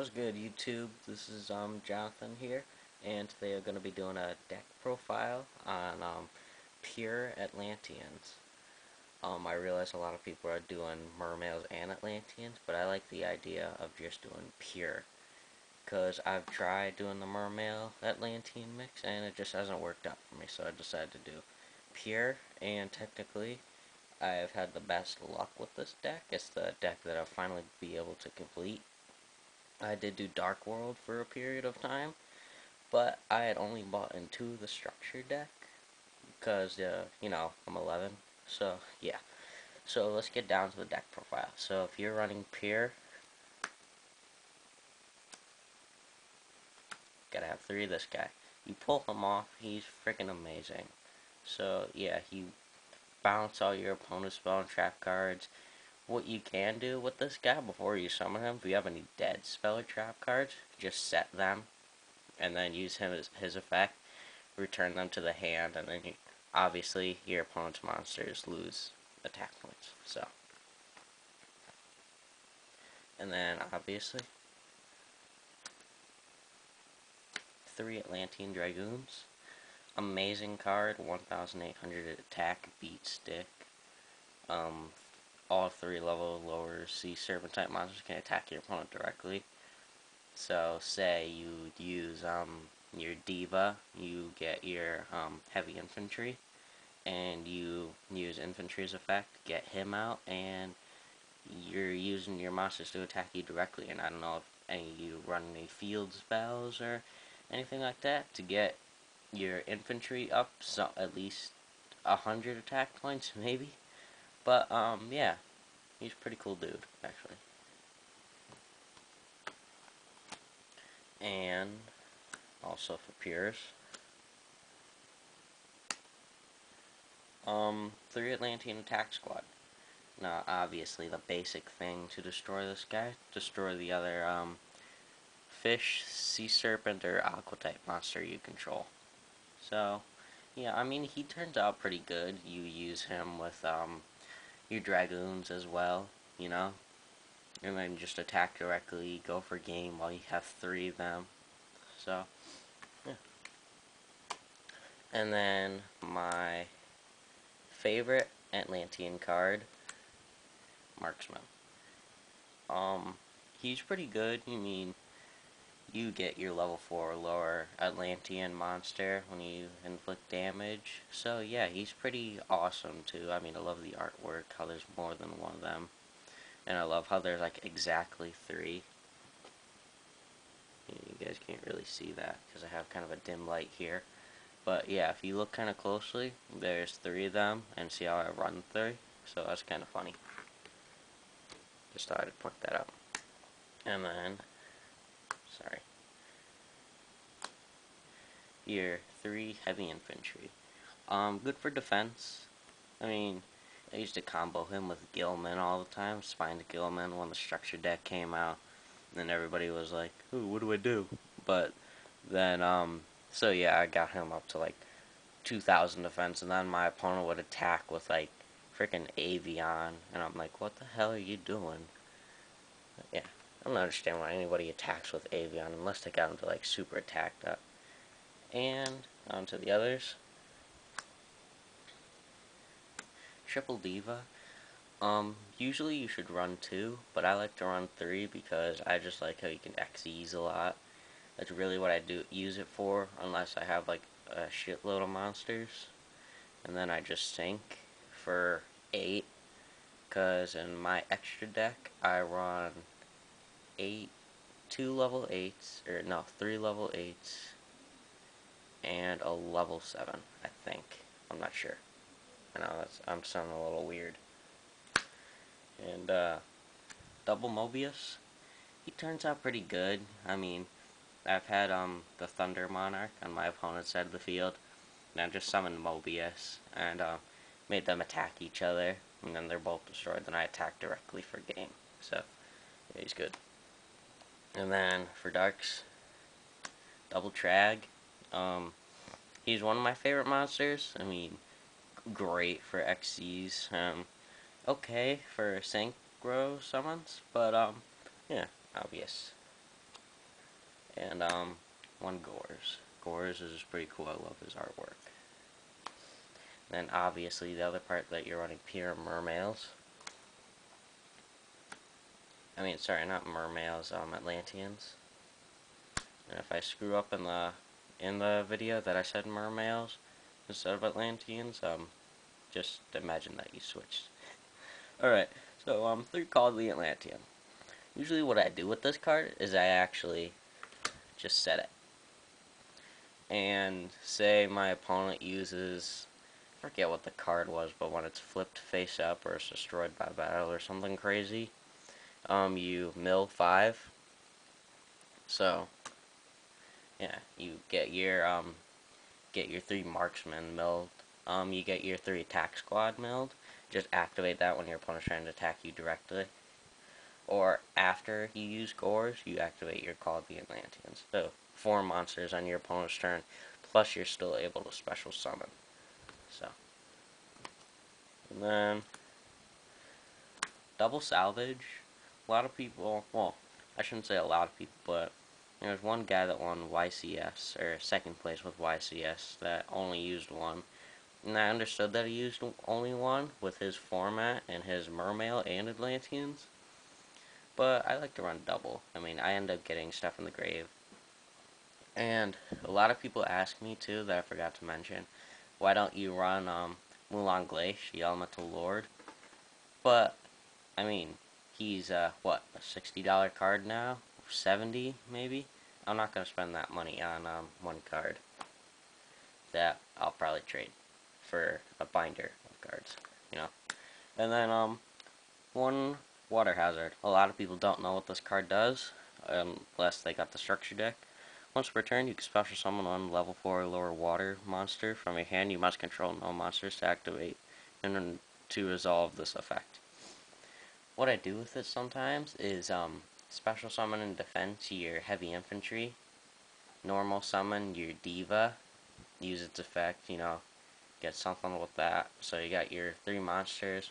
What's good, YouTube? This is Jonathan here, and today I'm going to be doing a deck profile on pure Atlanteans. I realize a lot of people are doing Mermails and Atlanteans, but I like the idea of just doing pure, because I've tried doing the Mermail Atlantean mix, and it just hasn't worked out for me, so I decided to do pure, and technically, I've had the best luck with this deck. It's the deck that I'll finally be able to complete. I did do Dark World for a period of time, but I had only bought into the structure deck because, I'm 11. So, yeah. So, let's get down to the deck profile. So, if you're running Pure, gotta have 3 of this guy. You pull him off, he's freaking amazing. So, yeah, you bounce all your opponent's spell and trap cards. What you can do with this guy before you summon him, if you have any dead spell or trap cards, just set them and then use him as his effect, return them to the hand, and then obviously your opponent's monsters lose attack points. So, and then obviously 3 Atlantean Dragoons, amazing card, 1,800 attack, beat stick. All 3 level lower sea serpent type monsters can attack your opponent directly. So, say you use your diva, you get your heavy infantry, and you use infantry's effect, get him out, and you're using your monsters to attack you directly. And I don't know if any of you run any field spells or anything like that to get your infantry up, so at least 100 attack points, maybe. But yeah, he's a pretty cool dude, actually. And also for Pures, 3 Atlantean attack squad. Now, obviously, the basic thing to destroy this guy, destroy the other fish, sea serpent, or aqua type monster you control. So, yeah, I mean, he turns out pretty good. You use him with your dragoons as well, you know, and then just attack directly, go for game while you have 3 of them. So, yeah. And then my favorite Atlantean card, Marksman. He's pretty good. I mean, you get your level 4 or lower Atlantean monster when you inflict damage. So yeah, he's pretty awesome too. I mean, I love the artwork, how there's more than one of them. And I love how there's like exactly 3. You guys can't really see that because I have kind of a dim light here. But yeah, if you look kind of closely, there's 3 of them, and see how I run 3? So that's kind of funny. Just thought I'd point that out. And then, sorry, your 3 heavy infantry. Good for defense. I mean, I used to combo him with Gilman all the time, Spined Gilman, when the structure deck came out. And everybody was like, ooh, what do I do? But then, so yeah, I got him up to like 2,000 defense, and then my opponent would attack with like freaking Avion, and I'm like, what the hell are you doing? But yeah, I don't understand why anybody attacks with Avion unless they got him to like super attacked up. And on to the others. Triple Diva. Usually you should run 2, but I like to run 3 because I just like how you can XEs a lot. That's really what I do use it for, unless I have like a shitload of monsters. And then I just sink for 8, because in my extra deck I run 2 level 8s, or no, 3 level 8s, and a level 7, I think. I'm not sure. I know I'm sounding a little weird. And double Mobius, he turns out pretty good. I mean, I've had the Thunder Monarch on my opponent's side of the field, and I just summoned Mobius and made them attack each other, and then they're both destroyed. Then I attack directly for game. So yeah, he's good. And then for Darks, double Trag. He's one of my favorite monsters. I mean, great for XCs. Okay for synchro summons, but yeah, obvious. and one Gores. Gores is pretty cool. I love his artwork. Then obviously the other part that you're running pure Mermails. I mean, sorry, not Mermails, Atlanteans. And if I screw up in the video that I said Mermails instead of Atlanteans, just imagine that you switched. Alright, so 3 called the Atlantean. Usually what I do with this card is I actually just set it. And say my opponent uses, I forget what the card was, but when it's flipped face up or it's destroyed by battle or something crazy, you mill 5. So yeah, you get your 3 marksmen milled. You get your 3 attack squad milled. Just activate that when your opponent's trying to attack you directly. Or after you use Gores, you activate your Call of the Atlanteans. So 4 monsters on your opponent's turn, plus you're still able to special summon. So, and then double salvage. A lot of people, well, I shouldn't say a lot of people, but there's one guy that won YCS, or second place with YCS, that only used one. And I understood that he used only one with his format and his Mermail and Atlanteans. But I like to run double. I mean, I end up getting stuff in the grave. And a lot of people ask me, too, that I forgot to mention, why don't you run Mulan Glacier, the Elemental Lord? But, I mean, he's, what, a $60 card now? 70 maybe? I'm not going to spend that money on one card that I'll probably trade for a binder of cards, you know. And then, one Water Hazard. A lot of people don't know what this card does, unless they got the structure deck. Once per turn, you can special summon one level 4 or lower water monster from your hand. You must control no monsters to activate and to resolve this effect. What I do with it sometimes is special summon and defense your heavy infantry, normal summon your diva, use its effect, you know, get something with that. So you got your 3 monsters.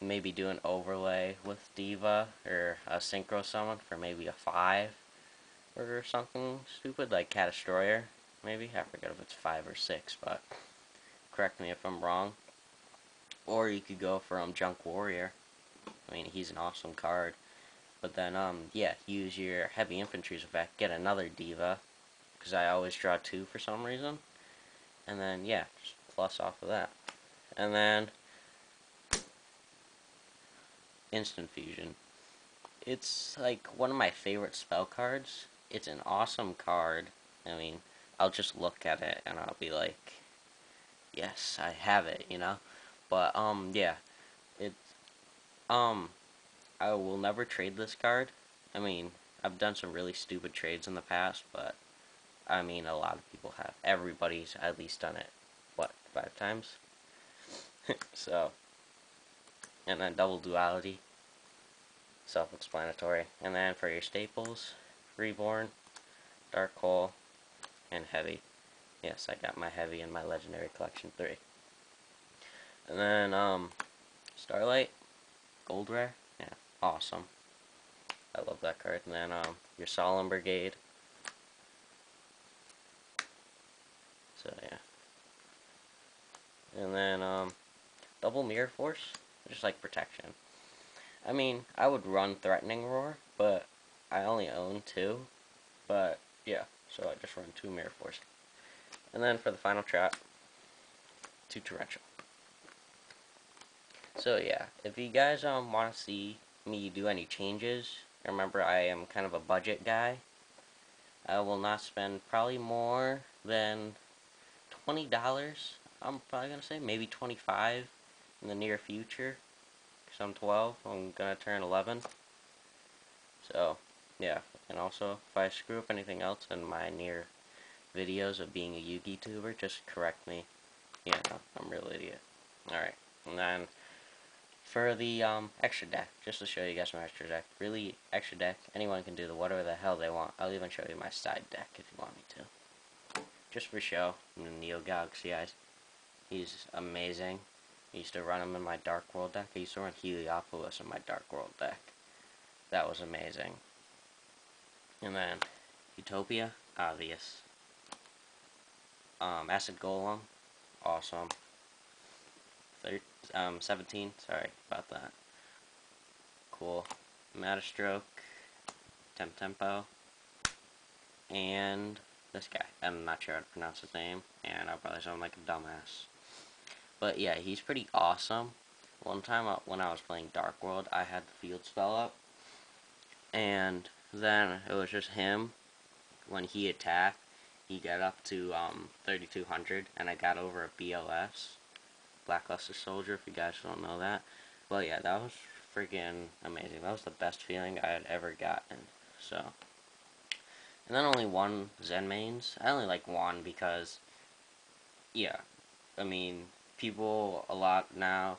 Maybe do an overlay with diva or a synchro summon for maybe a 5 or something stupid like Cat Destroyer. Maybe I forget if it's 5 or 6, but correct me if I'm wrong. Or you could go for Junk Warrior. I mean, he's an awesome card. But then, yeah, use your heavy infantry's effect, get another diva, because I always draw 2 for some reason. And then, yeah, just plus off of that. And then, Instant Fusion. It's like one of my favorite spell cards. It's an awesome card. I mean, I'll just look at it and I'll be like, yes, I have it, you know? But, yeah. It's, I will never trade this card. I mean, I've done some really stupid trades in the past, but, I mean, a lot of people have. Everybody's at least done it, what, 5 times? So, and then double duality. Self-explanatory. And then for your staples, Reborn, Dark Hole, and Heavy. Yes, I got my Heavy in my Legendary Collection 3. And then, Starlight, Gold Rare, yeah, awesome. I love that card. And then, your Solemn Brigade. So, yeah. And then, double Mirror Force, just like protection. I mean, I would run Threatening Roar, but I only own 2. But, yeah, so I just run 2 Mirror Force. And then for the final trap, 2 Torrential. So, yeah, if you guys want to see me do any changes, remember I am kind of a budget guy. I will not spend probably more than $20. I'm probably going to say maybe 25 in the near future. Because I'm 12, I'm going to turn 11. So, yeah. And also, if I screw up anything else in my near videos of being a Yu-Gi tuber, just correct me. Yeah, I'm a real idiot. Alright. And then, for the extra deck, just to show you guys my extra deck. Really, extra deck, anyone can do whatever the hell they want. I'll even show you my side deck if you want me to. Just for show, I'm the Neo Galaxy Eyes. He's amazing. I used to run him in my Dark World deck. I used to run Heliopolis in my Dark World deck. That was amazing. And then Utopia, obvious. Acid Golem, awesome. 17, sorry about that. Cool. Matastroke, Tempo, and this guy. I'm not sure how to pronounce his name, and I'll probably sound like a dumbass. But yeah, he's pretty awesome. One time when I was playing Dark World, I had the field spell up, and then it was just him. When he attacked, he got up to 3200, and I got over a BLS, Blackluster Soldier, if you guys don't know that. Well, yeah, that was freaking amazing. That was the best feeling I had ever gotten. So, and then only one Zen mains. I only like one because, yeah, I mean, people a lot now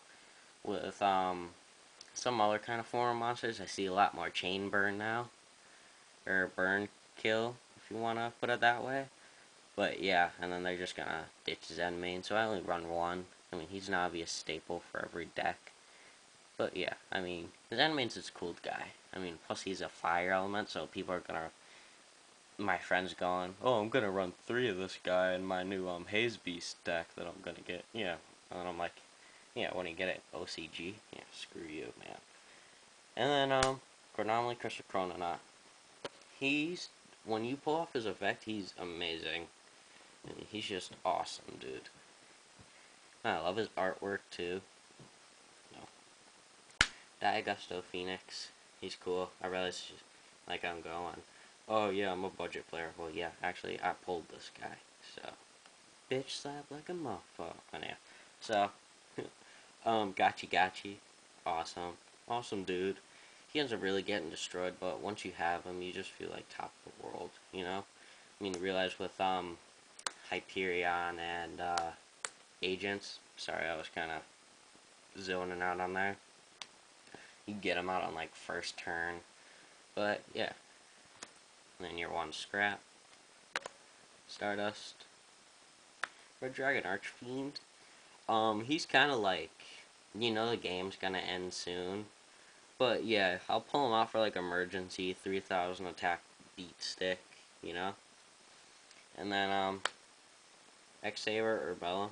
with some other kind of forum monsters. I see a lot more chain burn now, or burn kill, if you want to put it that way. But yeah, and then they're just gonna ditch Zen main, so I only run one. I mean, he's an obvious staple for every deck. But yeah, I mean, Zen main's a cool guy. I mean, plus he's a fire element, so people are gonna. My friends going, oh, I'm gonna run 3 of this guy in my new Haze Beast deck that I'm gonna get. Yeah, and I'm like, yeah, when you get it OCG, yeah, screw you, man. And then Chronomaly Crystal Chrononaut. He's when you pull off his effect, he's amazing. He's just awesome, dude. I love his artwork too. No. Diagusto Phoenix. He's cool. I realize like I'm going, oh yeah, I'm a budget player. Well yeah, actually I pulled this guy. So bitch slap like a motherfucker. Oh, yeah. So Gachi. Awesome. Awesome dude. He ends up really getting destroyed, but once you have him you just feel like top of the world, you know? I mean realize with Hyperion and Agents. Sorry, I was kinda zoning out on there. You get them out on like first turn. But yeah. And then your one scrap. Stardust. Red Dragon Archfiend. He's kinda like, you know the game's gonna end soon. But yeah, I'll pull him out for like emergency 3000 attack beat stick, you know? And then X-Saber or Bella.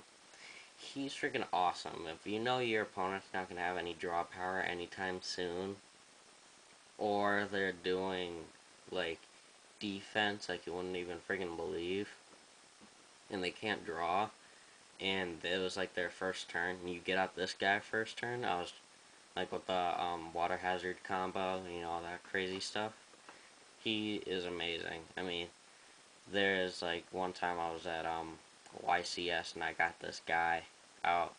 He's freaking awesome. If you know your opponent's not gonna have any draw power anytime soon, or they're doing like defense like you wouldn't even freaking believe, and they can't draw, and it was like their first turn, and you get out this guy first turn. I was like with the water hazard combo, you know, all that crazy stuff. He is amazing. I mean, there's like one time I was at YCS and I got this guy out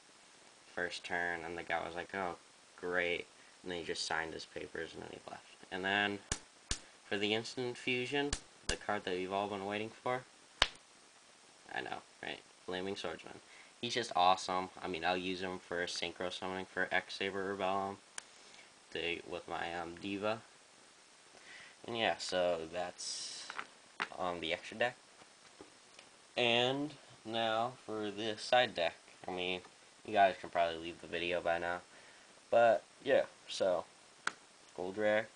first turn, and the guy was like, oh great, and then he just signed his papers and then he left. And then for the instant fusion, the card that we've all been waiting for. I know, right? Flaming Swordsman. He's just awesome. I mean, I'll use him for synchro summoning for X-Saber Rebellum with my Diva. And yeah, so that's the extra deck. And now for the side deck. I mean, you guys can probably leave the video by now. But yeah, so Gold Rare,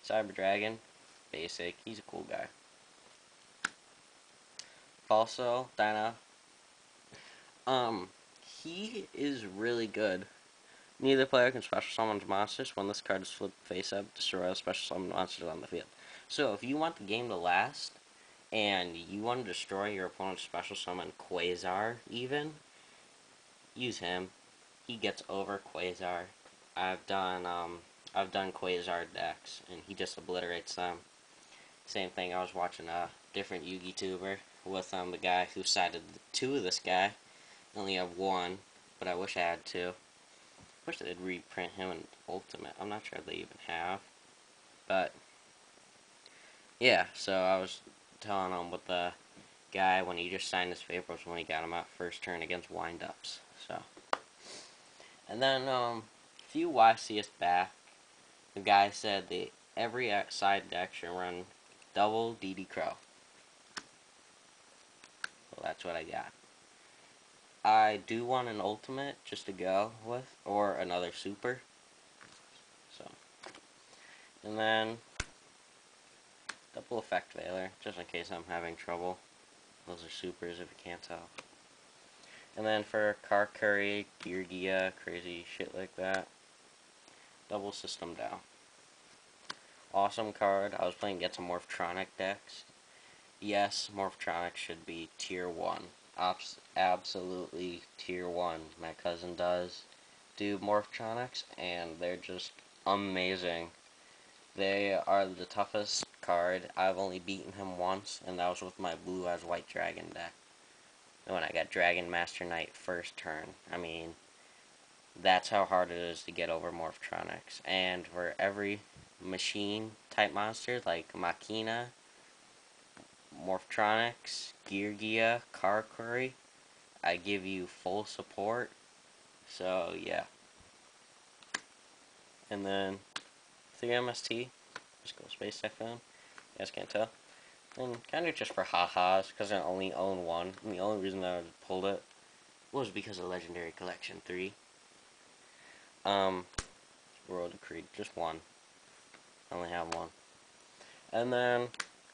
Cyber Dragon, basic. He's a cool guy. Also, Dino. He is really good. Neither player can special summon monsters. When this card is flipped face up, destroy all special summon monsters on the field. So if you want the game to last, and you want to destroy your opponent's special summon Quasar even, use him. He gets over Quasar. I've done Quasar decks, and he just obliterates them. Same thing, I was watching a different Yugi tuber with the guy who sided 2 of this guy. I only have 1, but I wish I had 2. Wish they'd reprint him in Ultimate. I'm not sure they even have. But yeah, so I was telling him with the guy when he just signed his papers when he got him out first turn against Windups. So, and then a few YCS back, the guy said that every side deck should run double DD Crow. Well, that's what I got. I do want an Ultimate just to go with, or another Super. So, and then the simple effect veiler, just in case I'm having trouble. Those are supers if you can't tell. And then for car curry, gear gia, crazy shit like that, double system down. Awesome card. I was playing against some Morphtronic decks. Yes, Morphtronic should be tier 1. Absolutely tier 1. My cousin does do Morphtronics, and they're just amazing. They are the toughest card. I've only beaten him once, and that was with my Blue Eyes White Dragon deck. When I got Dragon Master Knight first turn. I mean, that's how hard it is to get over Morphtronics. And for every machine type monster, like Machina, Morphtronics, Gear Gia, Car Curry, I give you full support. So, yeah. And then 3MST, just go Space Typhoon. You guys can't tell. And kind of just for ha-has, because I only own one. And the only reason that I pulled it was because of Legendary Collection 3. World of Creed, just one. I only have one. And then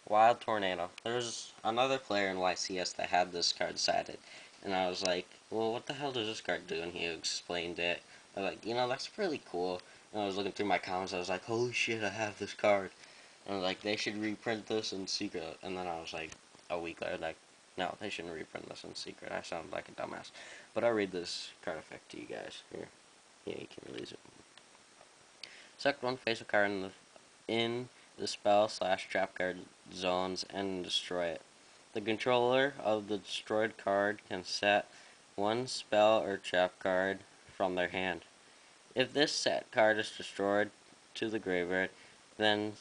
Wild Tornado. There's another player in YCS that had this card sided. And I was like, well, what the hell does this card do? And he explained it. I was like, that's really cool. And I was looking through my comments, I was like, holy shit, I have this card. And I was like, they should reprint this in secret. And then I was like, a week later, like, no, they shouldn't reprint this in secret. I sound like a dumbass. But I'll read this card effect to you guys. Here. Yeah, you can release it. Select one face-up card in the spell / trap card zones and destroy it. The controller of the destroyed card can set one spell or trap card from their hand. If this set card is destroyed to the graveyard, then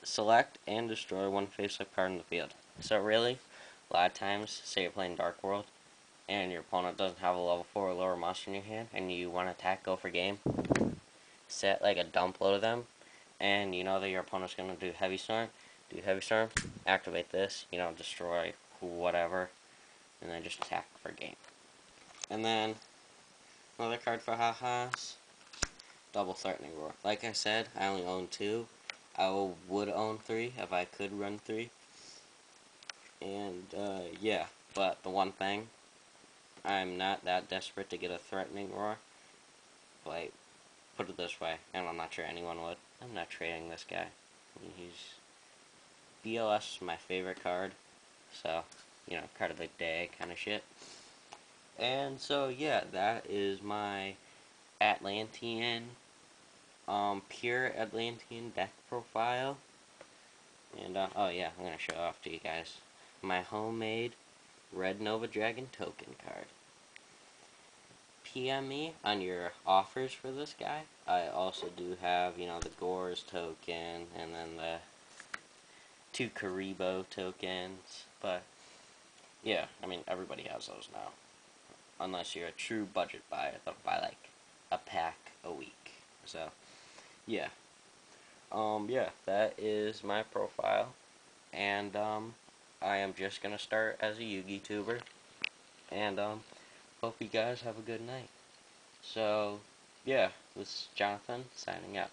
select and destroy one face-up card in the field. So really, a lot of times, say you're playing Dark World, and your opponent doesn't have a level 4 or lower monster in your hand, and you want to attack, go for game, set like a dump load of them, and you know that your opponent's going to do Heavy Storm, activate this, destroy whatever, and then just attack for game. And then, another card for ha-has, Double Threatening Roar. Like I said, I only own 2. I would own 3 if I could run 3. And, yeah, but the one thing, I'm not that desperate to get a Threatening Roar. Like, put it this way, and I'm not sure anyone would. I'm not trading this guy. I mean, BLS is my favorite card. So, card of the day kind of shit. And so, yeah, that is my Atlantean, pure Atlantean deck profile. And, oh yeah, I'm going to show off to you guys my homemade Red Nova Dragon token card. PM me on your offers for this guy. I also do have, the Gores token, and then the 2 Karibo tokens, but, yeah, I mean, everybody has those now. Unless you're a true budget buyer, they'll buy, like, a pack a week. So, yeah. Yeah, that is my profile, and, I am just gonna start as a Yu-Gi tuber, and, hope you guys have a good night. So, yeah, this is Jonathan, signing out.